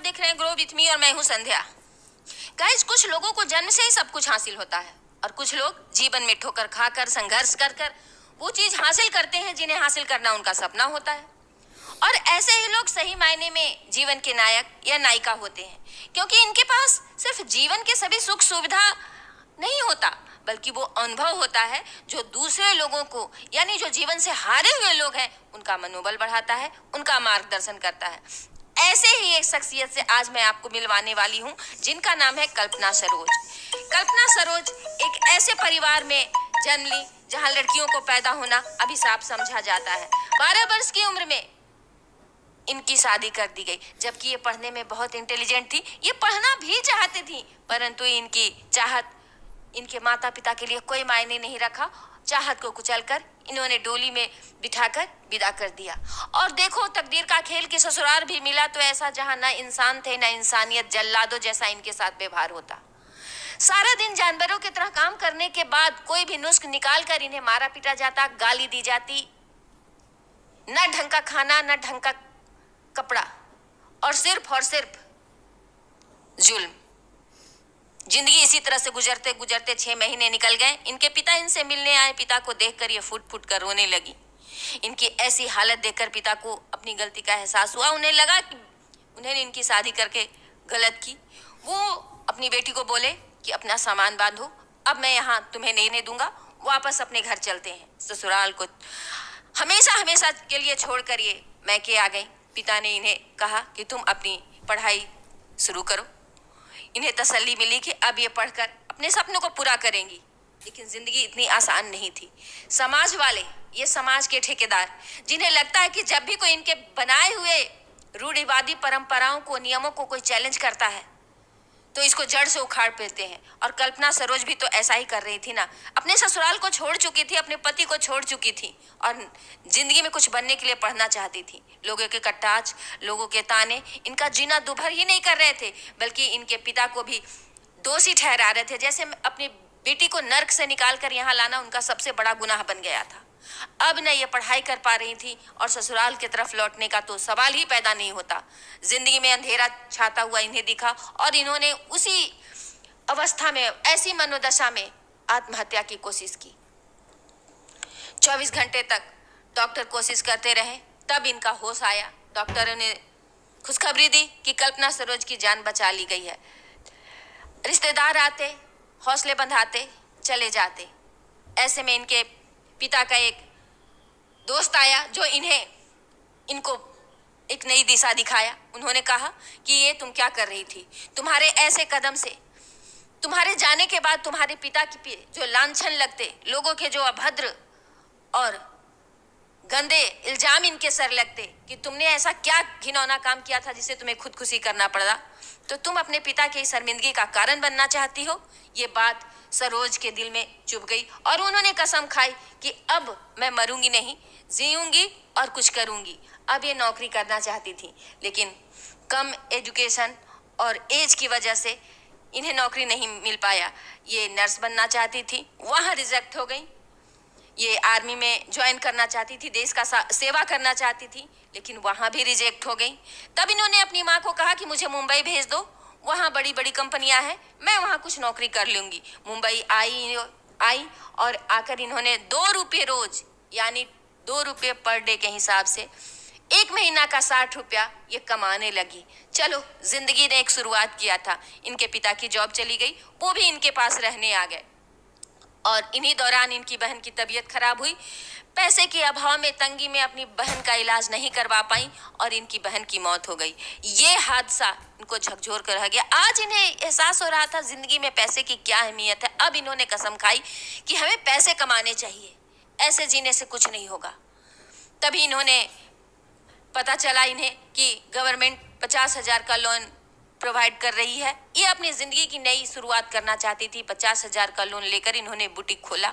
देख रहे हैं ग्रो विथ मी और मैं हूं संध्या। गाइस, कुछ लोगों को जन्म से ही सब कुछ हासिल होता है और कुछ लोग जीवन में ठोकर खाकर संघर्ष कर कर वो चीज हासिल करते हैं जिन्हें हासिल करना उनका सपना होता है। और ऐसे ही लोग सही मायने में जीवन के नायक या नायिका होते हैं, क्योंकि इनके पास सिर्फ जीवन के सभी सुख सुविधा नहीं होता, बल्कि वो अनुभव होता है जो दूसरे लोगों को, यानी जो जीवन से हारे हुए लोग हैं, उनका मनोबल बढ़ाता है, उनका मार्गदर्शन करता है। ऐसे ही एक शख्सियत से आज मैं आपको मिलवाने वाली हूँ, जिनका नाम है कल्पना सरोज। कल्पना सरोज एक ऐसे परिवार में जन्म ली जहाँ लड़कियों को पैदा होना अभिशाप समझा जाता है। 12 वर्ष की उम्र में इनकी शादी कर दी गई, जबकि ये पढ़ने में बहुत इंटेलिजेंट थी। ये पढ़ना भी चाहती थी, परंतु इनकी चाहत इनके माता पिता के लिए कोई मायने नहीं रखा। चाहत को कुचलकर इन्होंने डोली में बिठाकर विदा कर दिया। और देखो, तकदीर का खेल कि ससुराल भी मिला तो ऐसा, जहां न इंसान थे न इंसानियत, जल्लादों जैसा इनके साथ व्यवहार होता। सारा दिन जानवरों की तरह काम करने के बाद कोई भी नुस्ख निकाल कर इन्हें मारा पीटा जाता, गाली दी जाती। न ढंग का खाना, न ढंग का कपड़ा, और सिर्फ जुल्म। जिंदगी इसी तरह से गुजरते गुजरते 6 महीने निकल गए। इनके पिता इनसे मिलने आए। पिता को देखकर ये फुट फुट कर रोने लगी। इनकी ऐसी हालत देखकर पिता को अपनी गलती का एहसास हुआ। उन्हें लगा कि उन्हें इनकी शादी करके गलत की। वो अपनी बेटी को बोले कि अपना सामान बांधो, अब मैं यहाँ तुम्हें नहीं रहने दूंगा, वापस अपने घर चलते हैं। ससुराल को हमेशा हमेशा के लिए छोड़कर ये मैके आ गई। पिता ने इन्हें कहा कि तुम अपनी पढ़ाई शुरू करो। इन्हें तसल्ली मिली कि अब ये पढ़कर अपने सपनों को पूरा करेंगी, लेकिन जिंदगी इतनी आसान नहीं थी। समाज वाले, ये समाज के ठेकेदार, जिन्हें लगता है कि जब भी कोई इनके बनाए हुए रूढ़िवादी परंपराओं को, नियमों को कोई चैलेंज करता है तो इसको जड़ से उखाड़ फेंकते हैं। और कल्पना सरोज भी तो ऐसा ही कर रही थी ना। अपने ससुराल को छोड़ चुकी थी, अपने पति को छोड़ चुकी थी और जिंदगी में कुछ बनने के लिए पढ़ना चाहती थी। लोगों के कटाक्ष, लोगों के ताने इनका जीना दुभर ही नहीं कर रहे थे, बल्कि इनके पिता को भी दोषी ठहरा रहे थे। जैसे अपनी बेटी को नर्क से निकाल कर यहाँ लाना उनका सबसे बड़ा गुनाह बन गया था। अब न ये पढ़ाई कर पा रही थी और ससुराल की तरफ लौटने का तो सवाल ही पैदा नहीं होता। जिंदगी में अंधेरा छाता हुआ इन्हें दिखा और इन्होंने उसी अवस्था में, ऐसी मनोदशा में आत्महत्या की कोशिश की। 24 घंटे तक डॉक्टर कोशिश करते रहे, तब इनका होश आया। डॉक्टरों ने खुशखबरी दी कि कल्पना सरोज की जान बचा ली गई है। रिश्तेदार आते, हौसले बंधाते, चले जाते। ऐसे में इनके पिता का एक दोस्त आया जो इनको एक नई दिशा दिखाया। उन्होंने कहा कि ये तुम क्या कर रही थी? तुम्हारे ऐसे कदम से, तुम्हारे जाने के बाद तुम्हारे पिता की जो लांछन लगते, लोगों के जो अभद्र और गंदे इल्जाम इनके सर लगते कि तुमने ऐसा क्या घिनौना काम किया था जिसे तुम्हें खुदकुशी करना पड़ा, तो तुम अपने पिता की शर्मिंदगी का कारण बनना चाहती हो। ये बात सरोज के दिल में चुभ गई और उन्होंने कसम खाई कि अब मैं मरूंगी नहीं, जीऊंगी और कुछ करूंगी। अब ये नौकरी करना चाहती थी, लेकिन कम एजुकेशन और एज की वजह से इन्हें नौकरी नहीं मिल पाया। ये नर्स बनना चाहती थी, वहाँ रिजेक्ट हो गई। ये आर्मी में ज्वाइन करना चाहती थी, देश का सेवा करना चाहती थी, लेकिन वहाँ भी रिजेक्ट हो गई। तब इन्होंने अपनी माँ को कहा कि मुझे मुंबई भेज दो, वहाँ बड़ी बड़ी कंपनियां हैं, मैं वहाँ कुछ नौकरी कर लूँगी। मुंबई आई और आकर इन्होंने 2 रुपये रोज, यानी 2 रुपये पर डे के हिसाब से 1 महीना का 60 रुपया ये कमाने लगी। चलो, जिंदगी ने एक शुरुआत किया था। इनके पिता की जॉब चली गई, वो भी इनके पास रहने आ गए और इन्हीं दौरान इनकी बहन की तबीयत खराब हुई। पैसे के अभाव में, तंगी में अपनी बहन का इलाज नहीं करवा पाई और इनकी बहन की मौत हो गई। ये हादसा इनको झकझोर कर रह गया। आज इन्हें एहसास हो रहा था जिंदगी में पैसे की क्या अहमियत है। अब इन्होंने कसम खाई कि हमें पैसे कमाने चाहिए, ऐसे जीने से कुछ नहीं होगा। तभी इन्होंने पता चला इन्हें कि गवर्नमेंट 50,000 का लोन प्रोवाइड कर रही है। ये अपनी जिंदगी की नई शुरुआत करना चाहती थी। 50,000 का लोन लेकर इन्होंने बुटीक खोला।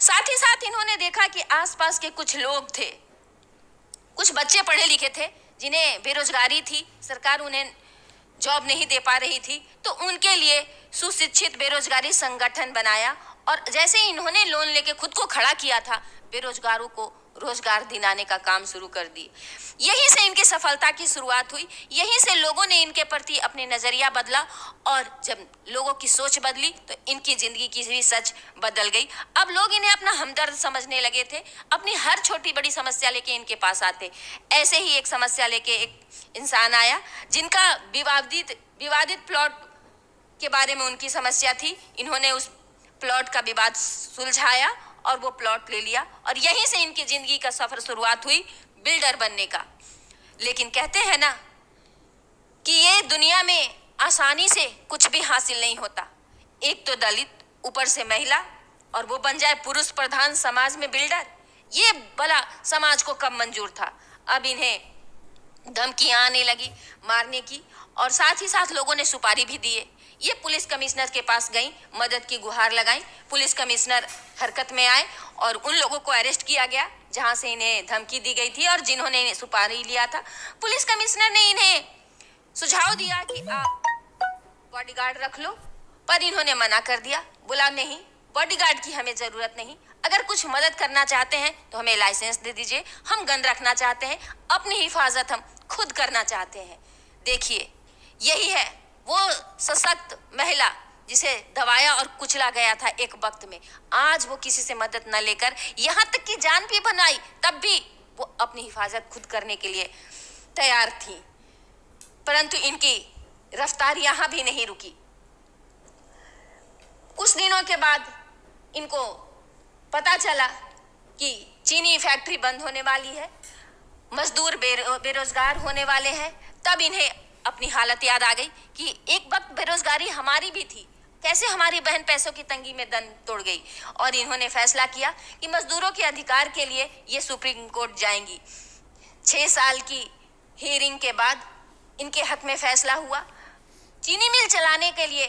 साथ ही साथ इन्होंने देखा कि आसपास के कुछ लोग थे, कुछ बच्चे पढ़े लिखे थे जिन्हें बेरोजगारी थी, सरकार उन्हें जॉब नहीं दे पा रही थी, तो उनके लिए सुशिक्षित बेरोजगारी संगठन बनाया। और जैसे इन्होंने लोन लेके खुद को खड़ा किया था, बेरोजगारों को रोजगार दिलाने का काम शुरू कर दिए। यहीं से इनकी सफलता की शुरुआत हुई, यहीं से लोगों ने इनके प्रति अपने नजरिया बदला, और जब लोगों की सोच बदली तो इनकी जिंदगी की भी सच बदल गई। अब लोग इन्हें अपना हमदर्द समझने लगे थे, अपनी हर छोटी बड़ी समस्या लेके इनके पास आते। ऐसे ही एक समस्या लेके एक इंसान आया जिनका विवादित प्लॉट के बारे में उनकी समस्या थी। इन्होंने उस प्लॉट का विवाद सुलझाया और वो प्लॉट ले लिया, और यहीं से इनकी जिंदगी का सफर शुरुआत हुई बिल्डर बनने का। लेकिन कहते हैं ना कि ये दुनिया में आसानी से कुछ भी हासिल नहीं होता। एक तो दलित, ऊपर से महिला, और वो बन जाए पुरुष प्रधान समाज में बिल्डर। ये भला समाज को कब मंजूर था। अब इन्हें धमकियां आने लगी मारने की, और साथ ही साथ लोगों ने सुपारी भी दिए। ये पुलिस कमिश्नर के पास गई, मदद की गुहार लगाई। पुलिस कमिश्नर हरकत में आए और उन लोगों को अरेस्ट किया गया जहां से इन्हें धमकी दी गई थी और जिन्होंने सुपारी लिया था। पुलिस कमिश्नर ने इन्हें सुझाव दिया कि आप बॉडीगार्ड रख लो, पर इन्होंने मना कर दिया। बोला नहीं, बॉडीगार्ड की हमें जरूरत नहीं। अगर कुछ मदद करना चाहते हैं तो हमें लाइसेंस दे दीजिए। हम गन रखना चाहते हैं, अपनी हिफाजत हम खुद करना चाहते हैं। देखिए, यही है वो सशक्त महिला जिसे दबाया और कुचला गया था एक वक्त में। आज वो किसी से मदद न लेकर, यहाँ तक कि जान भी बनाई, तब भी वो अपनी हिफाजत खुद करने के लिए तैयार थी। परंतु इनकी रफ्तार यहाँ भी नहीं रुकी। कुछ दिनों के बाद इनको पता चला कि चीनी फैक्ट्री बंद होने वाली है, मजदूर बेरोजगार होने वाले हैं। तब इन्हें अपनी हालत याद आ गई कि एक वक्त बेरोजगारी हमारी भी थी, कैसे हमारी बहन पैसों की तंगी में दम तोड़ गई। और इन्होंने फैसला किया कि मजदूरों के अधिकार के लिए ये सुप्रीम कोर्ट जाएंगी। 6 साल की हियरिंग के बाद इनके हक में फैसला हुआ। चीनी मिल चलाने के लिए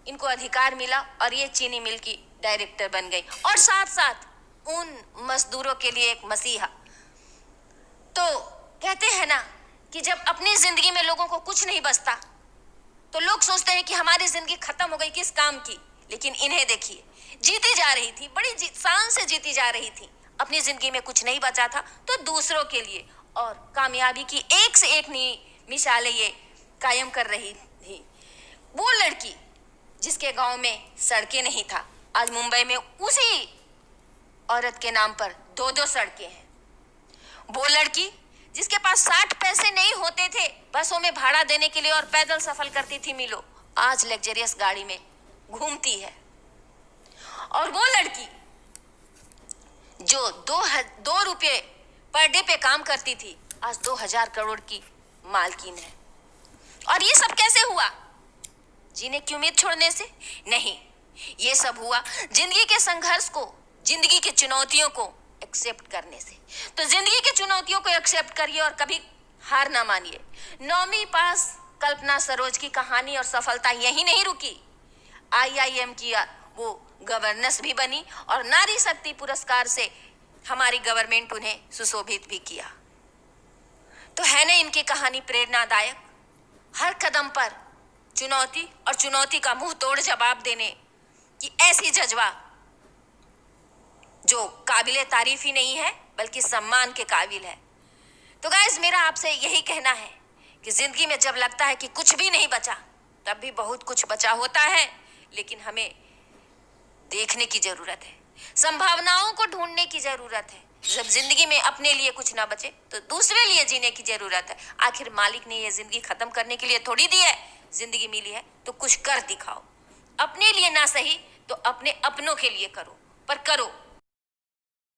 इनको अधिकार मिला और ये चीनी मिल की डायरेक्टर बन गई, और साथ साथ उन मजदूरों के लिए एक मसीहा। तो कहते हैं ना कि जब अपनी जिंदगी में लोगों को कुछ नहीं बचता तो लोग सोचते हैं कि हमारी जिंदगी खत्म हो गई किस काम की। लेकिन इन्हें देखिए, जीती जा रही थी, बड़ी शान से जीती जा रही थी। अपनी जिंदगी में कुछ नहीं बचा था तो दूसरों के लिए, और कामयाबी की एक से एक नई मिसालें ये कायम कर रही थी। वो लड़की जिसके गांव में सड़कें नहीं था, आज मुंबई में उसी औरत के नाम पर 2-2 सड़कें हैं। वो लड़की जिसके पास 60 पैसे नहीं होते थे बसों में भाड़ा देने के लिए और पैदल सफर करती थी मीलों, आज लग्जरियस गाड़ी में घूमती है। और वो लड़की जो 2 रुपये पर डे पे काम करती थी, आज 2000 करोड़ की मालकिन है। और ये सब कैसे हुआ? जीने की उम्मीद छोड़ने से नहीं, ये सब हुआ जिंदगी के संघर्ष को, जिंदगी की चुनौतियों को एक्सेप्ट करने से। तो जिंदगी की चुनौतियों को एक्सेप्ट करिए और कभी हार ना मानिए। 9वीं पास कल्पना सरोज की कहानी और सफलता यही नहीं रुकी। IIM की वो गवर्नेंस भी बनी और नारी शक्ति पुरस्कार से हमारी गवर्नमेंट उन्हें सुशोभित भी किया। तो है ना इनकी कहानी प्रेरणादायक। हर कदम पर चुनौती, और चुनौती का मुंह तोड़ जवाब देने की ऐसी जज्बा जो काबिले तारीफ ही नहीं है बल्कि सम्मान के काबिल है। तो गाइस, मेरा आपसे यही कहना है कि जिंदगी में जब लगता है कि कुछ भी नहीं बचा, तब भी बहुत कुछ बचा होता है। लेकिन हमें देखने की जरूरत है, संभावनाओं को ढूंढने की जरूरत है। जब जिंदगी में अपने लिए कुछ ना बचे तो दूसरे लिए जीने की जरूरत है। आखिर मालिक ने ये जिंदगी खत्म करने के लिए थोड़ी दी है, जिंदगी मिली है तो कुछ कर दिखाओ। अपने लिए ना सही तो अपने अपनों के लिए करो, पर करो।